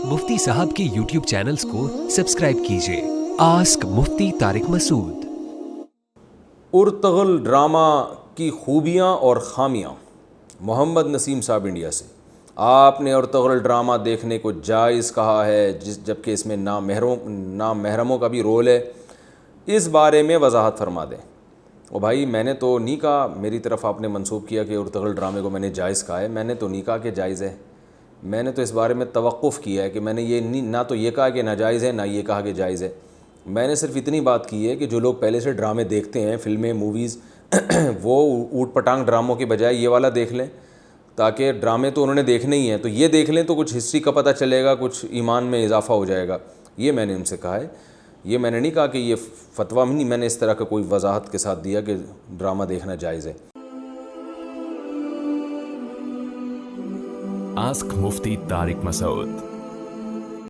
मुफ्ती साहब के YouTube channels को सब्सक्राइब कीजिए। आस्क मुफ्ती तारिक मसूद। उर्तगल ड्रामा की खूबियाँ और खामियाँ। मोहम्मद नसीम साहब इंडिया से। आपने उर्तगल ड्रामा देखने को जायज़ कहा है जबकि इसमें नामहरमों का भी रोल है, इस बारे में वजाहत फरमा दें। ओ भाई, मैंने तो नहीं कहा, मेरी तरफ आपने मंसूब किया कि उर्तगल ड्रामे को मैंने जायज़ कहा है। मैंने तो नहीं कहा कि जायज़ है। मैंने तो इस बारे में तवक्कुफ़ किया है कि मैंने ये ना तो ये कहा कि नाजायज़ है, ना ये कहा कि जायज़ है। मैंने सिर्फ इतनी बात की है कि जो लोग पहले से ड्रामे देखते हैं, फ़िल्में, मूवीज़ वो ऊट पटांग ड्रामों की बजाय ये वाला देख लें, ताकि ड्रामे तो उन्होंने देखने ही हैं, तो ये देख लें तो कुछ हिस्ट्री का पता चलेगा, कुछ ईमान में इजाफ़ा हो जाएगा। ये मैंने उनसे कहा है। ये मैंने नहीं कहा कि ये फतवा नहीं, मैंने इस तरह का कोई वजाहत के साथ दिया कि ड्रामा देखना जायज़ है। आस्क मुफ्ती तारिक मसूद।